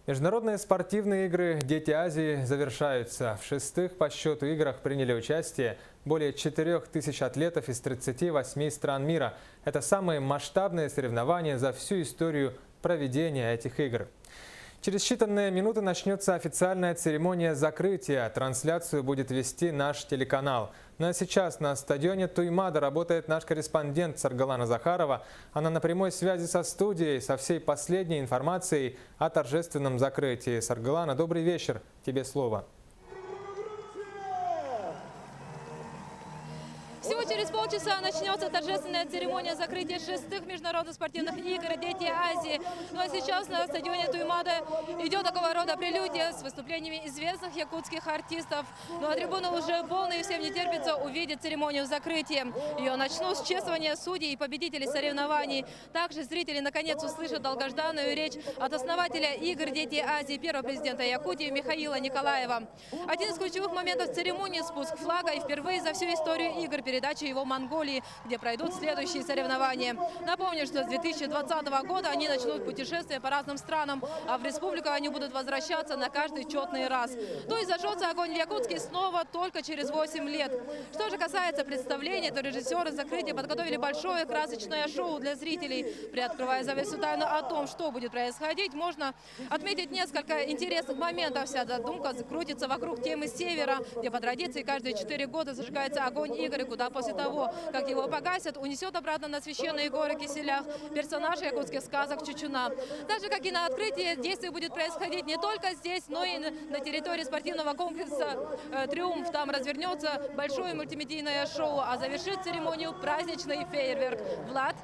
Международные спортивные игры «Дети Азии» завершаются. В 6-х по счету играх приняли участие более 4000 атлетов из 38 стран мира. Это самые масштабные соревнования за всю историю проведения этих игр. Через считанные минуты начнется официальная церемония закрытия. Трансляцию будет вести наш телеканал. Ну а сейчас на стадионе Туймада работает наш корреспондент Саргалана Захарова. Она на прямой связи со студией со всей последней информацией о торжественном закрытии. Саргалана, добрый вечер. Тебе слово. Всего через полчаса начнется торжественная церемония закрытия 6-х международных спортивных игр «Дети Азии». Ну а сейчас на стадионе Туймада идет такого рода прелюдия с выступлениями известных якутских артистов. Ну а трибуны уже полные, и всем не терпится увидеть церемонию закрытия. Ее начнут с чествования судей и победителей соревнований. Также зрители наконец услышат долгожданную речь от основателя игр «Дети Азии», первого президента Якутии Михаила Николаева. Один из ключевых моментов церемонии – спуск флага, и впервые за всю историю игр передача его Монголии, где пройдут следующие соревнования. Напомню, что с 2020 года они начнут путешествие по разным странам, а в республику они будут возвращаться на каждый четный раз. То есть зажжется огонь в Якутске снова только через 8 лет. Что же касается представления, то режиссеры закрытия подготовили большое красочное шоу для зрителей. Приоткрывая завесу тайны о том, что будет происходить, можно отметить несколько интересных моментов. Вся задумка крутится вокруг темы Севера, где по традиции каждые 4 года зажигается огонь игр, и куда после того, как его погасят, унесет обратно на священные горы Киселях персонажа якутских сказок Чучуна. Так же, как и на открытии, действие будет происходить не только здесь, но и на территории спортивного комплекса «Триумф». Там развернется большое мультимедийное шоу, а завершит церемонию праздничный фейерверк. Влад?